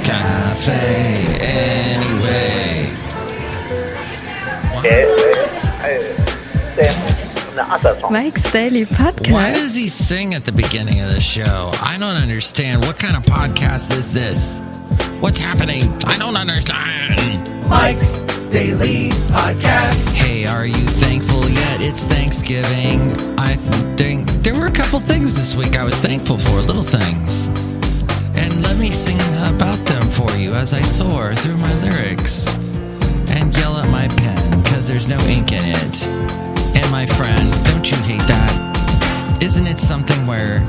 Cafe anyway. Mike's Daily Podcast. Why does he sing at the beginning of the show? I don't understand. What kind of podcast is this? What's happening? I don't understand. Mike's Daily Podcast. Hey, are you thankful yet? It's Thanksgiving. I think there were a couple things this week I was thankful for, little things. And let me sing about them for you as I soar through my lyrics and yell at my pen because there's no ink in it. And my friend, don't you hate that? Isn't it something where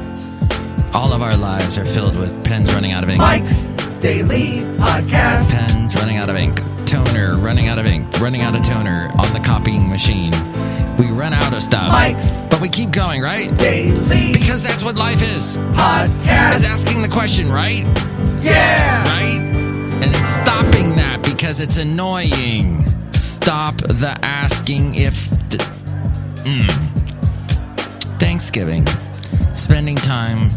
all of our lives are filled with pens running out of ink? Mike's Daily Podcast. Pens running out of ink. Toner running out of ink. Running out of toner on the copying machine. We run out of stuff. Mike's but we keep going, right? Daily Because that's what life is. Podcast. Is asking the question, right? Yeah. Right? And it's stopping that because it's annoying. Stop the asking if... Thanksgiving. Spending time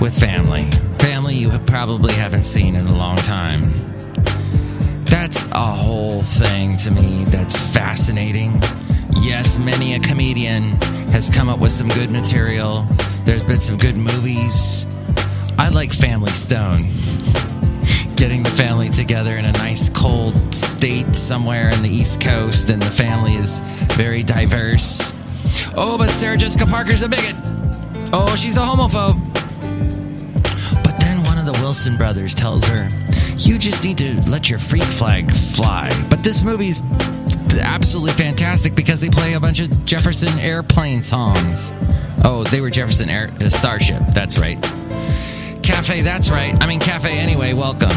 with family. Family you probably haven't seen in a long time. That's a whole thing to me that's fascinating. Yes, many a comedian has come up with some good material. There's been some good movies. I like Family Stone. Getting the family together in a nice cold state somewhere in the East Coast, and the family is very diverse. Oh, but Sarah Jessica Parker's a bigot. Oh, she's a homophobe. But then one of the Wilson brothers tells her, you just need to let your freak flag fly. But this movie's absolutely fantastic because they play a bunch of Jefferson Airplane songs. Oh, they were Jefferson Starship. That's right. Cafe, that's right. I mean, Cafe anyway, welcome.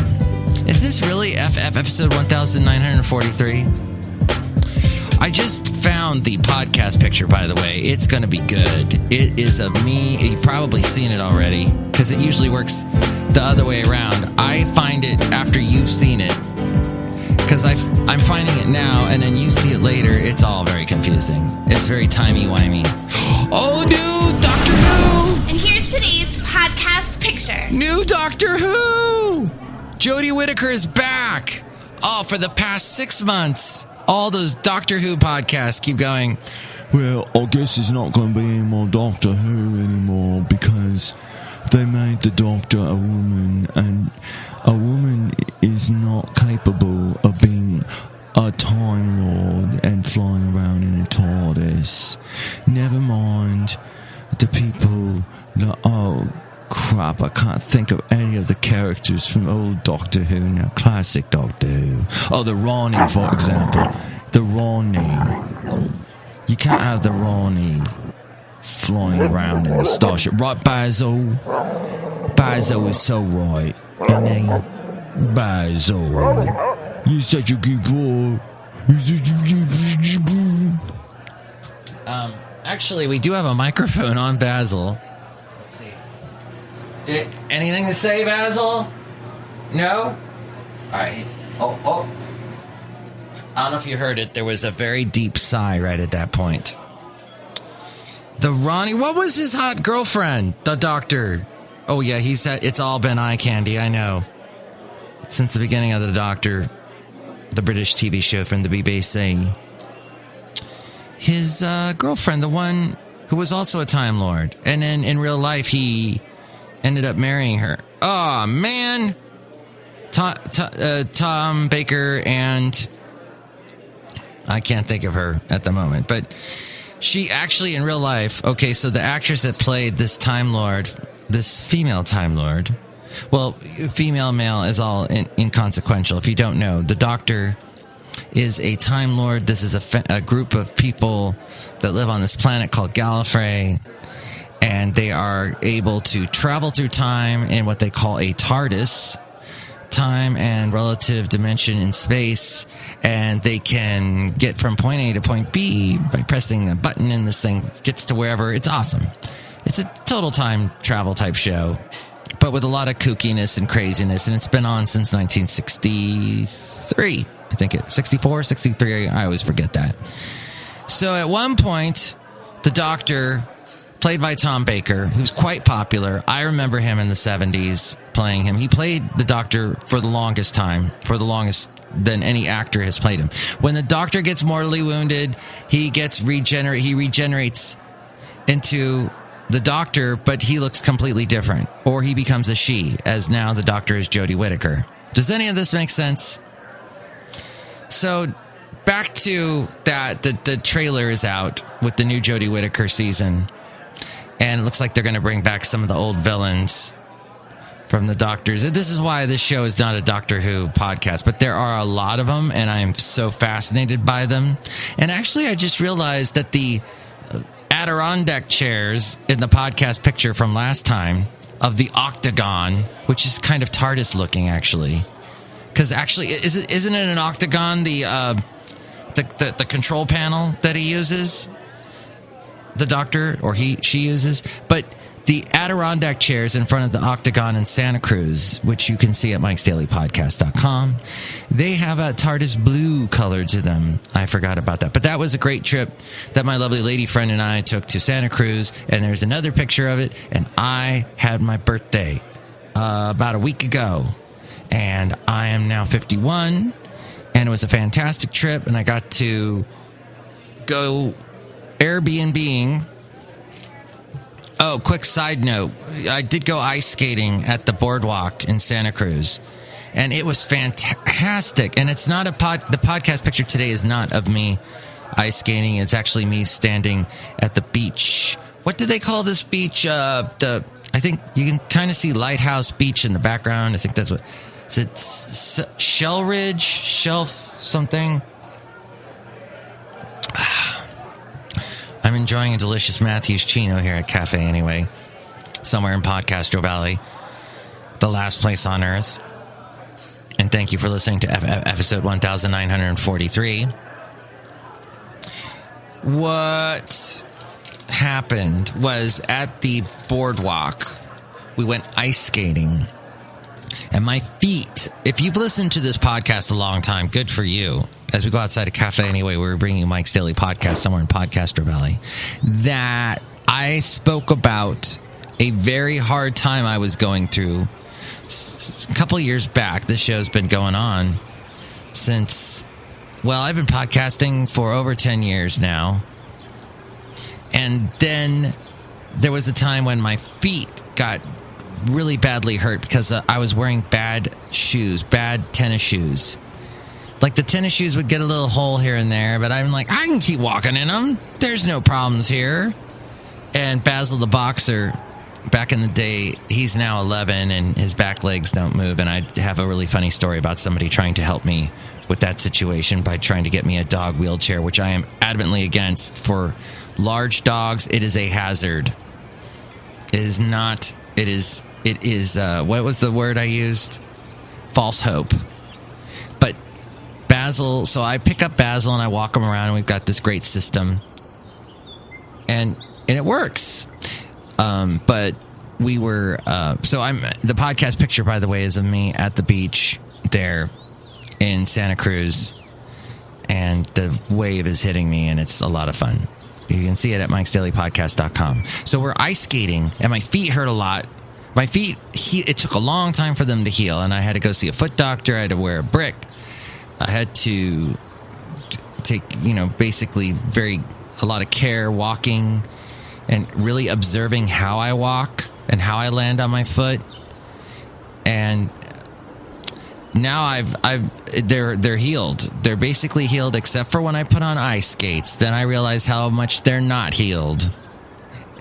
Is this really FF episode 1943? I just found the podcast picture, by the way. It's going to be good. It is of me. You've probably seen it already because it usually works the other way around. I find it after you've seen it because I'm finding it now and then you see it later. It's all very confusing. It's very timey-wimey. Oh, new Doctor Who! And here's today's podcast picture. New Doctor Who! Jodie Whittaker is back. Oh, for the past 6 months. All those Doctor Who podcasts keep going, well, I guess it's not going to be any more Doctor Who anymore because they made the Doctor a woman, and a woman is not capable of being a Time Lord and flying around in a TARDIS. Never mind the people that... Oh, crap, I can't think of any of the characters from old Doctor Who now. Classic Doctor Who. Oh, the Ronnie, for example. The Ronnie. You can't have the Ronnie flying around in the starship. Right, Basil? Basil is so right, isn't he? Basil. You're such a good boy. Actually, we do have a microphone on Basil. Let's see. Anything to say, Basil? No? All right. Oh. I don't know if you heard it. There was a very deep sigh right at that point. The Ronnie... What was his hot girlfriend? The Doctor. Oh, yeah, he said it's all been eye candy, I know. Since the beginning of the Doctor, the British TV show from the BBC. His girlfriend, the one who was also a Time Lord. And then in real life, he... ended up marrying her. Oh, man. Tom Baker and... I can't think of her at the moment. But she actually, in real life... Okay, so the actress that played this Time Lord... This female Time Lord... Well, female, male is all inconsequential. If you don't know, the Doctor is a Time Lord. This is a group of people that live on this planet called Gallifrey. And they are able to travel through time in what they call a TARDIS, time and relative dimension in space, and they can get from point A to point B by pressing a button, and this thing gets to wherever. It's awesome. It's a total time travel type show, but with a lot of kookiness and craziness, and it's been on since 1963. I think it's 64, 63, I always forget that. So at one point, the Doctor played by Tom Baker, who's quite popular. I remember him in the 70s playing him. He played the Doctor for the longest time, for the longest than any actor has played him. When the Doctor gets mortally wounded, he regenerates into the Doctor, but he looks completely different. Or he becomes a she, as now the Doctor is Jodie Whittaker. Does any of this make sense? So, back to that, the trailer is out with the new Jodie Whittaker season. And it looks like they're going to bring back some of the old villains from the Doctors. This is why this show is not a Doctor Who podcast, but there are a lot of them, and I am so fascinated by them. And actually, I just realized that the Adirondack chairs in the podcast picture from last time of the octagon, which is kind of TARDIS looking, actually. Because actually, isn't it an octagon, the control panel that he uses? The Doctor, or she uses? But the Adirondack chairs in front of the octagon in Santa Cruz, which you can see at MikesDailyPodcast.com, they have a TARDIS blue color to them. I forgot about that. But that was a great trip that my lovely lady friend and I took to Santa Cruz, and there's another picture of it, and I had my birthday about a week ago, and I am now 51, and it was a fantastic trip, and I got to go Airbnb-ing. Oh, quick side note. I did go ice skating at the boardwalk in Santa Cruz, and it was fantastic. And it's not the podcast picture today is not of me ice skating. It's actually me standing at the beach. What do they call this beach? I think you can kind of see Lighthouse Beach in the background. I think that's what. Is it Shell Ridge? Shelf something? I'm enjoying a delicious Matthew's Chino here at Cafe Anyway, somewhere in Podcastro Valley, the last place on earth. And thank you for listening to episode 1943. What happened was at the boardwalk, we went ice skating. And my feet, if you've listened to this podcast a long time, good for you. As we go outside a Cafe Anyway, we're bringing you Mike's Daily Podcast somewhere in Podcastro Valley, that I spoke about a very hard time I was going through a couple years back. This show's been going on since, well, I've been podcasting for over 10 years now. And then there was a time when my feet got really badly hurt because I was wearing bad shoes, bad tennis shoes. Like, the tennis shoes would get a little hole here and there, but I'm like, I can keep walking in them. There's no problems here. And Basil the boxer, back in the day, he's now 11 and his back legs don't move. And I have a really funny story about somebody trying to help me with that situation by trying to get me a dog wheelchair, which I am adamantly against. For large dogs, it is a hazard. It is not, it is, what was the word I used? False hope. But Basil, so I pick up Basil and I walk him around, and we've got this great system, and it works. But we were, the podcast picture, by the way, is of me at the beach there in Santa Cruz, and the wave is hitting me, and it's a lot of fun. You can see it at MikesDailyPodcast.com. So we're ice skating, and my feet hurt a lot. My feet, it took a long time for them to heal, and I had to go see a foot doctor. I had to wear a brick. I had to take, basically a lot of care walking and really observing how I walk and how I land on my foot. And now they're healed. They're basically healed, except for when I put on ice skates. Then I realize how much they're not healed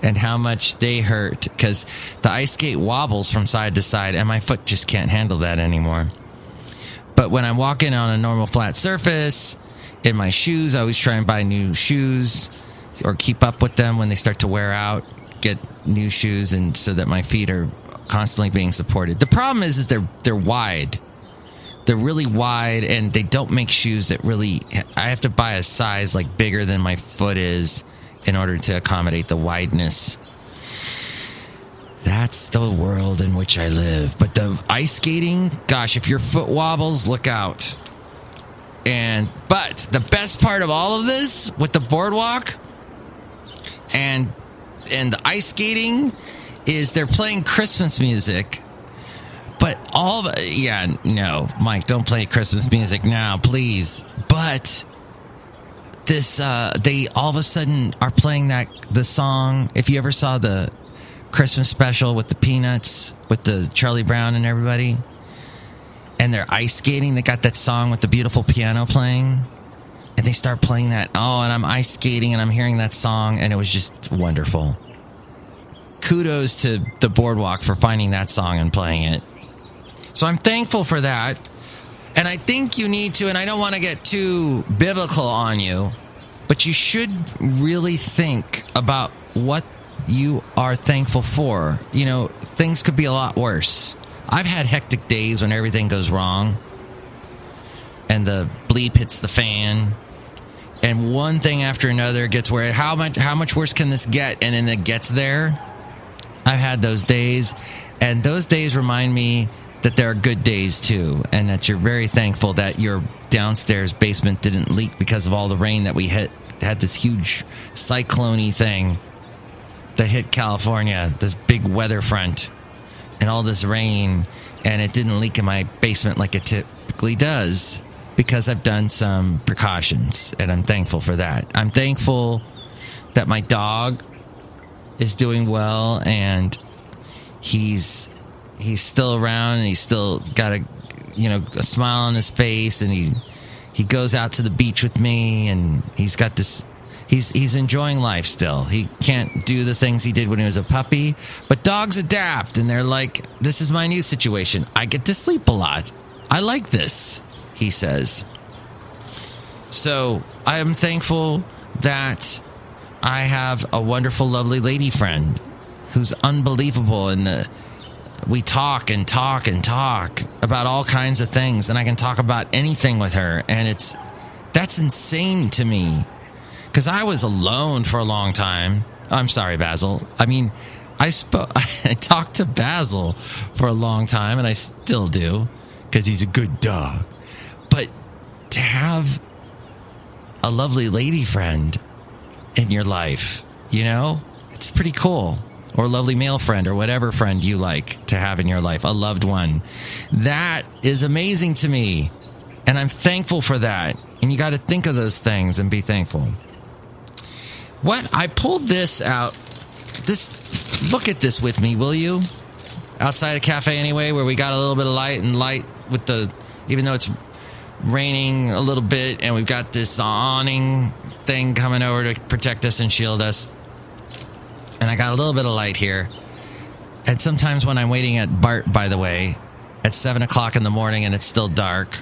and how much they hurt, because the ice skate wobbles from side to side, and my foot just can't handle that anymore. But when I'm walking on a normal flat surface, in my shoes, I always try and buy new shoes or keep up with them when they start to wear out, get new shoes, and so that my feet are constantly being supported. The problem is they're wide. They're really wide, and they don't make shoes that really, I have to buy a size like bigger than my foot is in order to accommodate the wideness. That's the world in which I live. But the ice skating, gosh, if your foot wobbles, look out. But the best part of all of this with the boardwalk, and and the ice skating is they're playing Christmas music. But no, Mike, don't play Christmas music now, please. But this, they all of a sudden are playing the song. If you ever saw the Christmas special with the Peanuts, with the Charlie Brown and everybody, and they're ice skating, they got that song with the beautiful piano playing, and they start playing that. Oh, and I'm ice skating and I'm hearing that song, and it was just wonderful. Kudos to the Boardwalk for finding that song and playing it. So I'm thankful for that. And I think you need to, and I don't want to get too biblical on you, but you should really think about what you are thankful for. You know, things could be a lot worse. I've had hectic days when everything goes wrong and the bleep hits the fan and one thing after another gets where how much worse can this get? And then it gets there. I've had those days, and those days remind me that there are good days too, and that you're very thankful that your downstairs basement didn't leak because of all the rain that we had this huge cyclone-y thing that hit California, this big weather front, and all this rain, and it didn't leak in my basement like it typically does because I've done some precautions, and I'm thankful for that. I'm thankful that my dog is doing well, and he's still around, and he's still got a smile on his face, and he goes out to the beach with me, and he's got this, he's enjoying life still. He can't do the things he did when he was a puppy, but dogs adapt, and they're like, this is my new situation. I get to sleep a lot. I like this, he says. So I am thankful that I have a wonderful, lovely lady friend who's unbelievable, and we talk and talk and talk about all kinds of things, and I can talk about anything with her, and that's insane to me, because I was alone for a long time. I'm sorry, Basil. I mean, I talked to Basil for a long time, and I still do, because he's a good dog. But to have a lovely lady friend in your life, it's pretty cool. Or a lovely male friend, or whatever friend you like to have in your life, a loved one. That is amazing to me, and I'm thankful for that. And you got to think of those things and be thankful. I pulled this out. Look at this with me, will you? Outside a cafe anyway, where we got a little bit of light with even though it's raining a little bit, and we've got this awning thing coming over to protect us and shield us. And I got a little bit of light here. And sometimes when I'm waiting at BART, by the way, at 7 o'clock in the morning and it's still dark.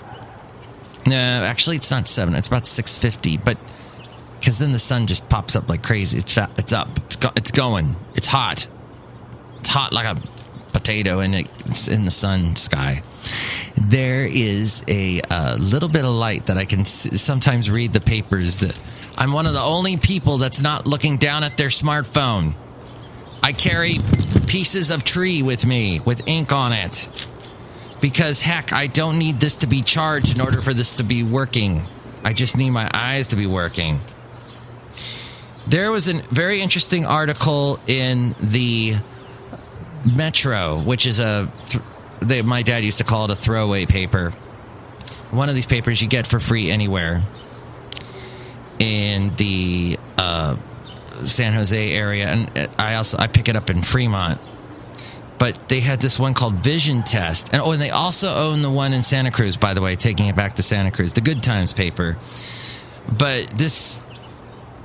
No, actually it's not 7. It's about 6:50. But because then the sun just pops up like crazy. It's up. It's going. It's hot. It's hot like a potato, and it's in the sun sky. There is a little bit of light that I can sometimes read the papers. That I'm one of the only people that's not looking down at their smartphone. I carry pieces of tree with me with ink on it because, heck, I don't need this to be charged in order for this to be working. I just need my eyes to be working. There was a very interesting article in the Metro, which is my dad used to call it a throwaway paper. One of these papers you get for free anywhere in the San Jose area, and I pick it up in Fremont. But they had this one called Vision Test, and they also own the one in Santa Cruz, by the way, taking it back to Santa Cruz, the Good Times paper. But this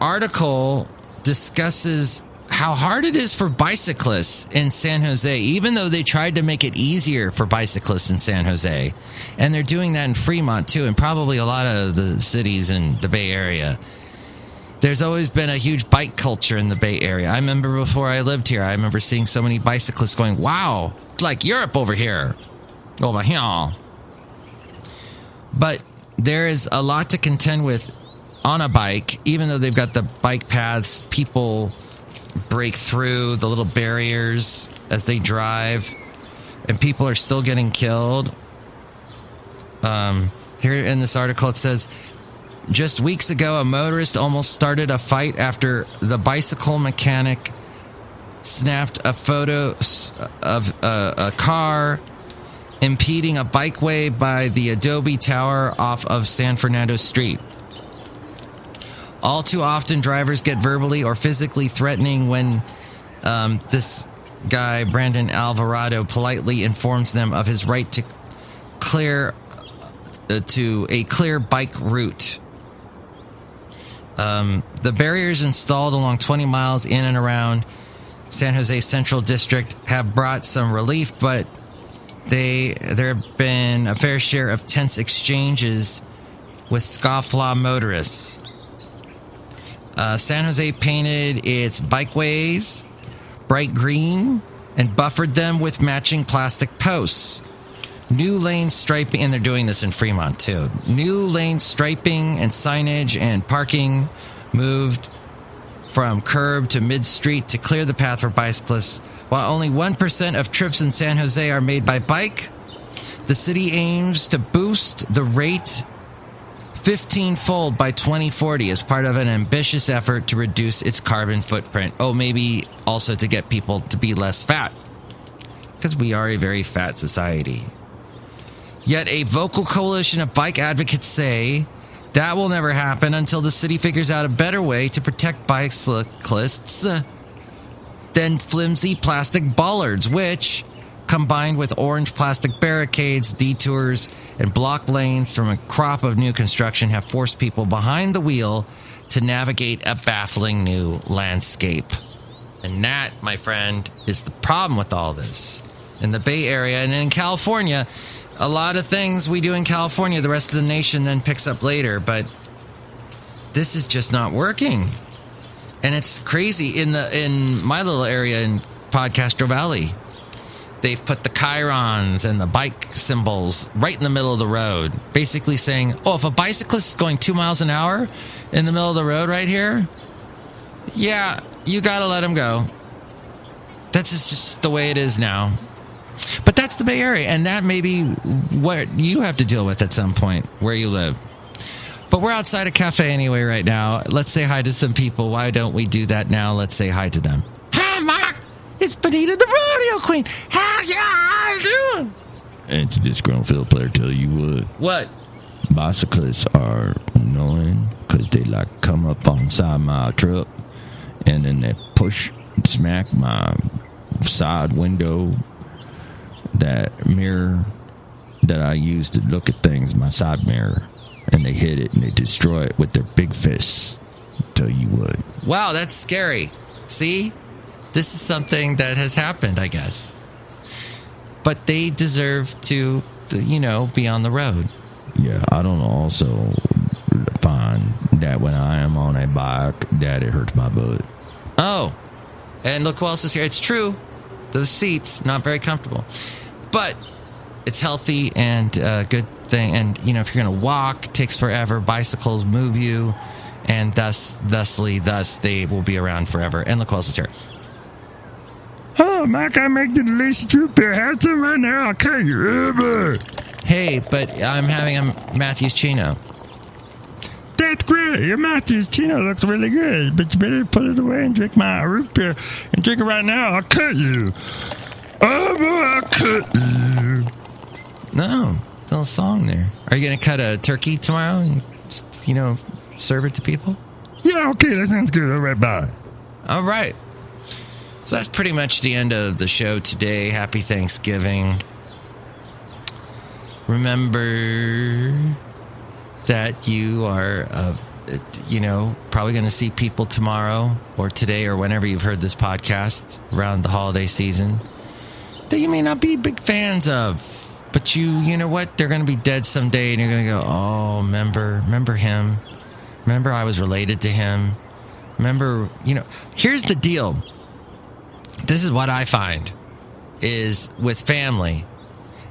article discusses how hard it is for bicyclists in San Jose, even though they tried to make it easier for bicyclists in San Jose. And they're doing that in Fremont too, and probably a lot of the cities in the Bay Area. There's always been a huge bike culture in the Bay Area. I remember before I lived here, I remember seeing so many bicyclists going, wow, it's like Europe over here. Over here. But there is a lot to contend with on a bike, even though they've got the bike paths. People break through the little barriers as they drive, and people are still getting killed. Here in this article it says, just weeks ago a motorist almost started a fight after the bicycle mechanic snapped a photo of a car impeding a bikeway by the Adobe Tower off of San Fernando Street. All too often, drivers get verbally or physically threatening when this guy, Brandon Alvarado, politely informs them of his right to a clear bike route. The barriers installed along 20 miles in and around San Jose Central District have brought some relief, but there have been a fair share of tense exchanges with scofflaw motorists. San Jose painted its bikeways bright green and buffered them with matching plastic posts. New lane striping, and they're doing this in Fremont too. New lane striping and signage and parking moved from curb to mid-street to clear the path for bicyclists. While only 1% of trips in San Jose are made by bike, the city aims to boost the rate 15-fold by 2040 as part of an ambitious effort to reduce its carbon footprint. Oh, maybe also to get people to be less fat, because we are a very fat society. Yet a vocal coalition of bike advocates say that will never happen until the city figures out a better way to protect bicyclists than flimsy plastic bollards, which, combined with orange plastic barricades, detours, and block lanes from a crop of new construction, have forced people behind the wheel to navigate a baffling new landscape. And that, my friend, is the problem with all this. In the Bay Area and in California, a lot of things we do in California, the rest of the nation then picks up later, but this is just not working. And it's crazy. In my little area in Podcastro Valley, they've put the chyrons and the bike symbols right in the middle of the road, basically saying, oh, if a bicyclist is going 2 miles an hour in the middle of the road right here, yeah, you got to let him go. That's just the way it is now. But that's the Bay Area, and that may be what you have to deal with at some point where you live. But we're outside a cafe anyway right now. Let's say hi to some people. Why don't we do that now? Let's say hi to them. Hi, Mark. It's Benita, the rodeo queen. How you doing? It's Disgruntled Fiddle Player tell you what. What? Bicyclists are annoying because they like come up on side my truck and then they smack my side window, that mirror that I use to look at things, my side mirror, and they hit it and they destroy it with their big fists. Tell you what. Wow, that's scary. See? This is something that has happened, I guess. But they deserve to, be on the road. Yeah, I don't also find that when I am on a bike, that it hurts my butt. Oh, and look who else is here. It's true. Those seats, not very comfortable. But it's healthy and a good thing. And, if you're going to walk, it takes forever. Bicycles move you. And thus they will be around forever. And look who else is here. Oh, Mike, I make the delicious root beer. Have some right now. I'll carry you over. Hey, but I'm having a Matthew's Chino. That's great. Your Matthew's Chino looks really good. But you better put it away and drink my root beer. And drink it right now. I'll cut you. Oh, boy, I'll cut you. No, little song there. Are you going to cut a turkey tomorrow and just, serve it to people? Yeah, okay. That sounds good. All right, bye. All right. So that's pretty much the end of the show today. Happy Thanksgiving. Remember that you are, probably going to see people tomorrow or today or whenever you've heard this podcast around the holiday season that you may not be big fans of. But you know what? They're going to be dead someday and you're going to go, oh, remember him. Remember I was related to him. Remember, here's the deal. This is what I find is with family.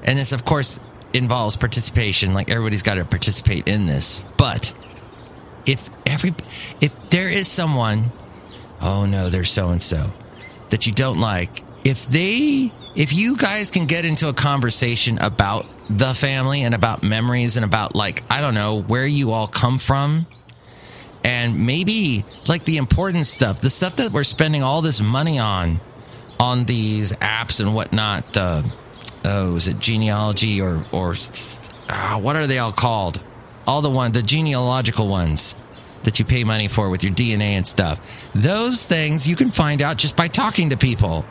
And this, of course, involves participation. Like everybody's got to participate in this. But if there is someone, oh no, there's so-and-so that you don't like, if you guys can get into a conversation about the family and about memories and about, I don't know, where you all come from, and maybe the important stuff, the stuff that we're spending all this money on on these apps and whatnot, is it genealogy or what are they all called? All the genealogical ones that you pay money for with your DNA and stuff. Those things you can find out just by talking to people.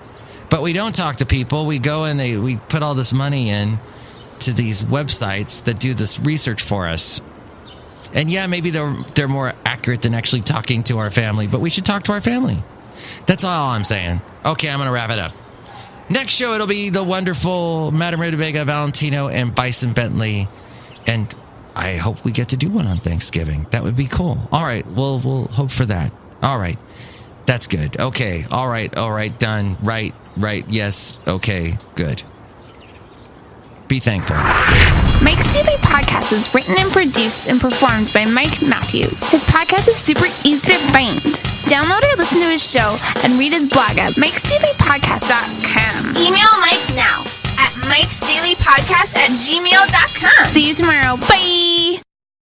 But we don't talk to people. We go and we put all this money in to these websites that do this research for us. And yeah, maybe they're more accurate than actually talking to our family, but we should talk to our family. That's all I'm saying. Okay, I'm going to wrap it up. Next show, it'll be the wonderful Madame Rootabega, Valentino, and Bison Bentley. And I hope we get to do one on Thanksgiving. That would be cool. All right, we'll hope for that. All right, that's good. Okay, all right, done. Right, yes, okay, good. Be thankful. Mike's Daily Podcast is written and produced and performed by Mike Matthews. His podcast is super easy to find. Download or listen to his show and read his blog at MikesDailyPodcast.com. Email Mike now at MikesDailyPodcast@gmail.com. See you tomorrow. Bye!